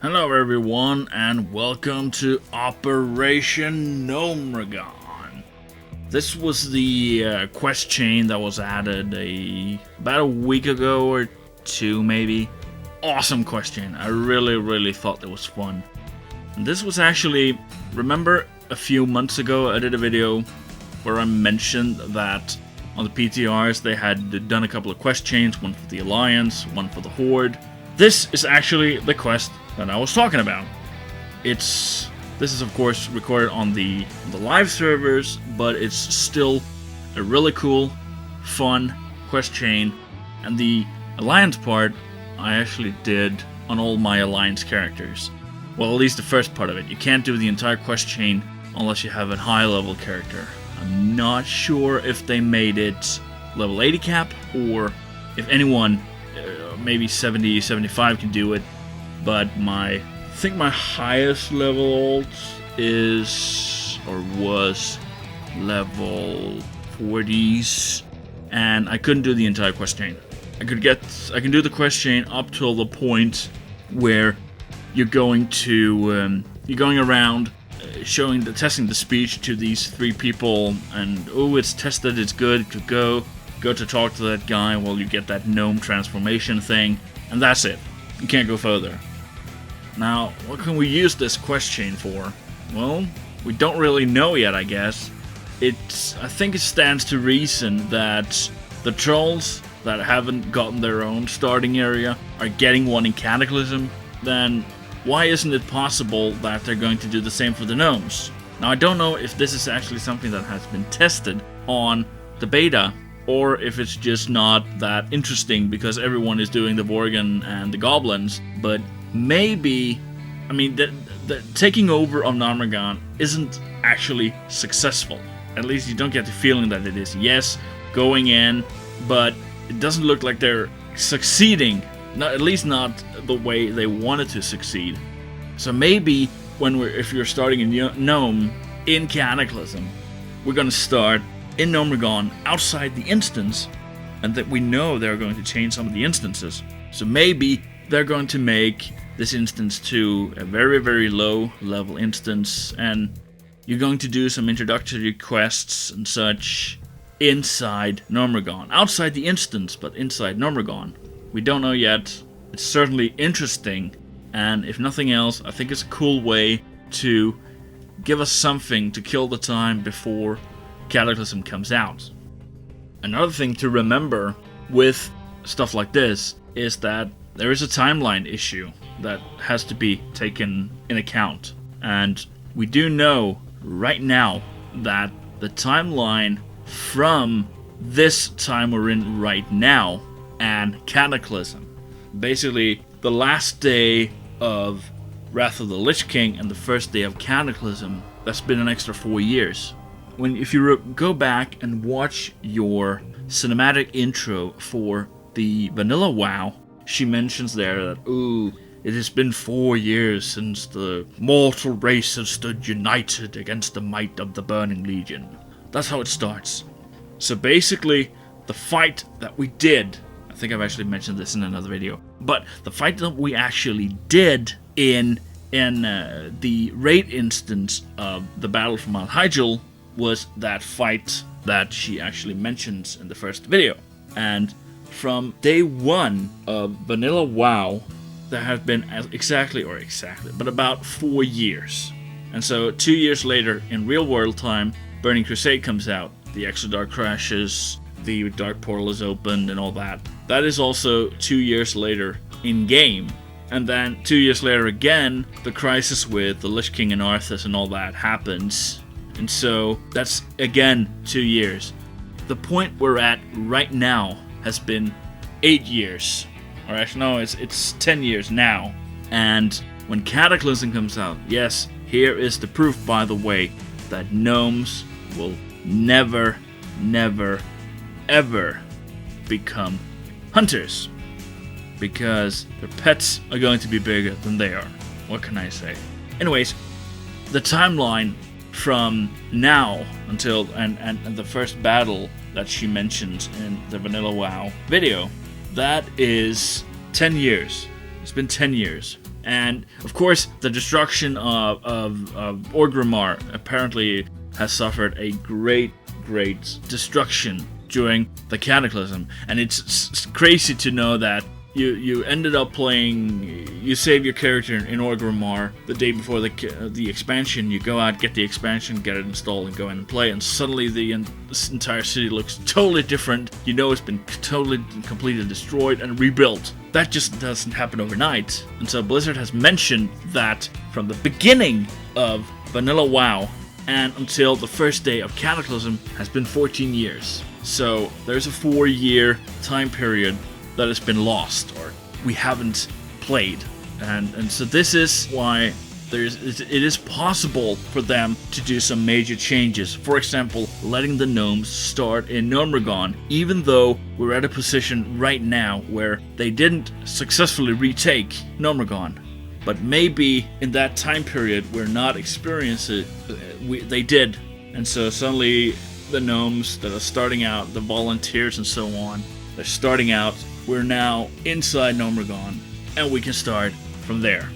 Hello everyone and welcome to Operation Gnomeregan. This was the quest chain that was added about a week ago or two maybe. Awesome quest chain. I really thought it was fun. And this was actually, remember a few months ago I did a video where I mentioned that on the PTRs they had done a couple of quest chains, one for the Alliance, one for the Horde. This is actually the quest that I was talking about. This is of course recorded on the live servers, but it's still a really cool, fun quest chain. And the Alliance part I actually did on all my Alliance characters. Well, at least the first part of it. You can't do the entire quest chain unless you have a high level character. I'm not sure if they made it level 80 cap or if anyone maybe 70, 75 can do it, but I think my highest level ult is, or was, level 40s, and I couldn't do the entire quest chain. I can do the quest chain up till the point where you're going around testing the speech to these three people, and oh, it's tested, it's good to go to talk to that guy while you get that gnome transformation thing, and that's it. You can't go further. Now, what can we use this quest chain for? Well, we don't really know yet, I guess. I think it stands to reason that the trolls that haven't gotten their own starting area are getting one in Cataclysm. Then why isn't it possible that they're going to do the same for the gnomes? Now, I don't know if this is actually something that has been tested on the beta, or if it's just not that interesting because everyone is doing the Worgen and the goblins. But maybe, I mean, the taking over of Gnomeregan isn't actually successful. At least you don't get the feeling that it is. Yes, going in, but it doesn't look like they're succeeding. At least not the way they wanted to succeed. So maybe if you're starting a gnome in Cataclysm, we're gonna start in Gnomeregan outside the instance, and that we know they're going to change some of the instances. So maybe they're going to make this instance to a very low level instance, and you're going to do some introductory quests and such inside Gnomeregan. Outside the instance, but inside Gnomeregan. We don't know yet. It's certainly interesting, and if nothing else, I think it's a cool way to give us something to kill the time before Cataclysm comes out. Another thing to remember with stuff like this is that there is a timeline issue that has to be taken in account. And we do know right now that the timeline from this time we're in right now and Cataclysm, basically the last day of Wrath of the Lich King and the first day of Cataclysm, that's been an extra 4 years. If you go back and watch your cinematic intro for the vanilla WoW, she mentions there that, ooh, it has been 4 years since the mortal race has stood united against the might of the Burning Legion. That's how it starts. So basically, the fight that we did, I think I've actually mentioned this in another video, but the fight that we actually did in the raid instance of the Battle for Mount Hyjal was that fight that she actually mentions in the first video. And from day one of vanilla WoW, there have been but about 4 years. And so 2 years later, in real world time, Burning Crusade comes out, the Exodark crashes, the Dark Portal is opened and all that. That is also 2 years later in game. And then 2 years later again, the crisis with the Lich King and Arthas and all that happens. And so that's again 2 years. The point we're at right now has been 8 years. Or actually no, it's 10 years now. And when Cataclysm comes out, yes, here is the proof, by the way, that gnomes will never, ever become hunters. Because their pets are going to be bigger than they are. What can I say? Anyways, the timeline from now until and the first battle that she mentions in the Vanilla WoW video, that is 10 years. It's been 10 years. And of course, the destruction of Orgrimmar apparently has suffered a great destruction during the Cataclysm. And it's crazy to know that you ended up playing, you save your character in Orgrimmar the day before the expansion. You go out, get the expansion, get it installed, and go in and play, and suddenly this entire city looks totally different. You know it's been totally, completely destroyed and rebuilt. That just doesn't happen overnight. And so Blizzard has mentioned that from the beginning of Vanilla WoW and until the first day of Cataclysm has been 14 years. So there's a 4-year time period that has been lost, or we haven't played, and so this is why it is possible for them to do some major changes. For example, letting the gnomes start in Gnomeregan, even though we're at a position right now where they didn't successfully retake Gnomeregan, but maybe in that time period we're not experiencing it. They did, and so suddenly the gnomes that are starting out, the volunteers and so on, they're starting out. We're now inside Gnomeregan, and we can start from there.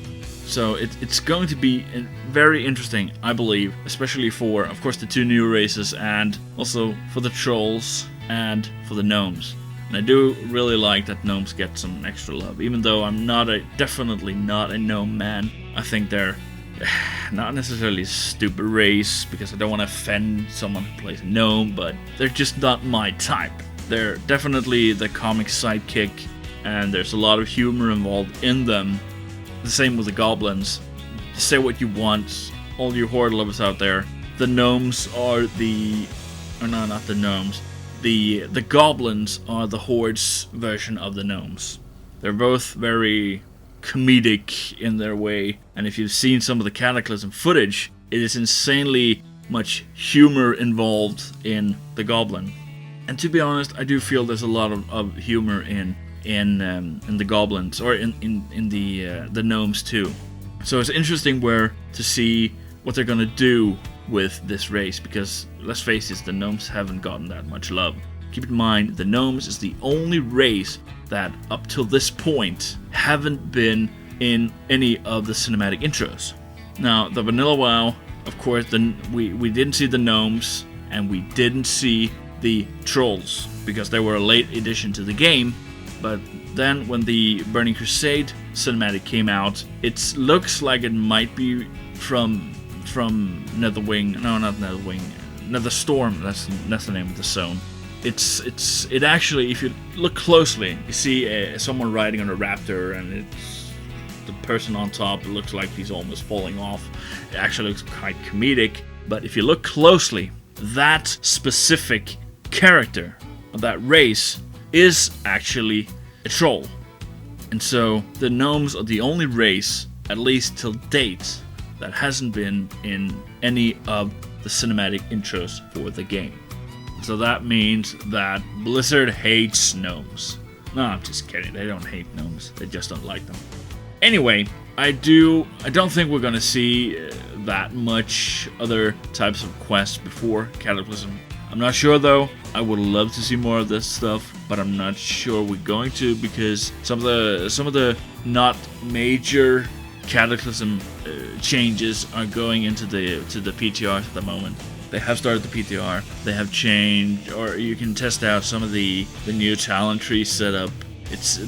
So it's going to be very interesting, I believe, especially for, of course, the 2 new races, and also for the trolls and for the gnomes. And I do really like that gnomes get some extra love, even though I'm definitely not a gnome man. I think they're not necessarily a stupid race, because I don't want to offend someone who plays gnome, but they're just not my type. They're definitely the comic sidekick, and there's a lot of humor involved in them. The same with the goblins. Say what you want, all you horde lovers out there. The gnomes are not the gnomes. The goblins are the horde's version of the gnomes. They're both very comedic in their way, and if you've seen some of the Cataclysm footage, it is insanely much humor involved in the goblin. And to be honest, I do feel there's a lot of humor in the goblins, or in the gnomes too. So it's interesting to see what they're gonna do with this race, because let's face it, the gnomes haven't gotten that much love. Keep in mind, the gnomes is the only race that up till this point haven't been in any of the cinematic intros. Now, the Vanilla WoW, of course, we didn't see the gnomes, and we didn't see the trolls, because they were a late addition to the game. But then when the Burning Crusade cinematic came out, it looks like it might be from Netherwing. No, not Netherwing. Netherstorm. That's the name of the zone. It actually, if you look closely, you see someone riding on a raptor, and it's the person on top. It looks like he's almost falling off. It actually looks quite comedic. But if you look closely, that specific character of that race is actually a troll. And so the gnomes are the only race, at least till date, that hasn't been in any of the cinematic intros for the game. So that means that Blizzard hates gnomes. No, I'm just kidding. They don't hate gnomes. They just don't like them. Anyway, I don't think we're gonna see that much other types of quests before Cataclysm. I'm not sure though. I would love to see more of this stuff, but I'm not sure we're going to, because some of the not major Cataclysm changes are going into the PTRs at the moment. They have started the PTR. They have changed, or you can test out some of the new talent tree setup.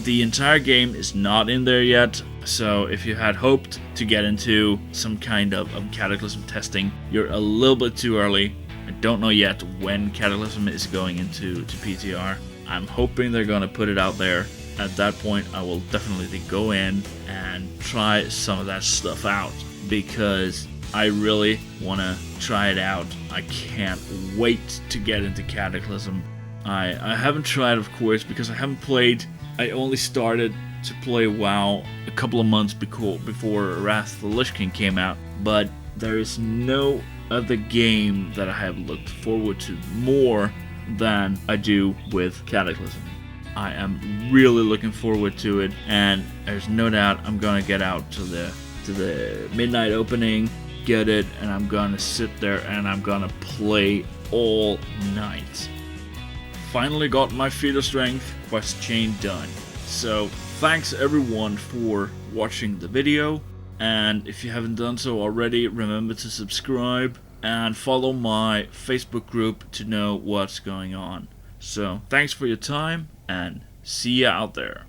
The entire game is not in there yet, so if you had hoped to get into some kind of Cataclysm testing, you're a little bit too early. I don't know yet when Cataclysm is going into PTR. I'm hoping they're going to put it out there. At that point, I will definitely go in and try some of that stuff out, because I really want to try it out. I can't wait to get into Cataclysm. I haven't tried, of course, because I haven't played. I only started to play WoW a couple of months before Wrath of the Lich King came out, but there is no other game that I have looked forward to more than I do with Cataclysm. I am really looking forward to it, and there's no doubt I'm gonna get out to the midnight opening, get it, and I'm gonna sit there and I'm gonna play all night. Finally got my feat of strength quest chain done. So Thanks everyone for watching the video, and if you haven't done so already, remember to subscribe and follow my Facebook group to know what's going on. So thanks for your time, and see ya out there.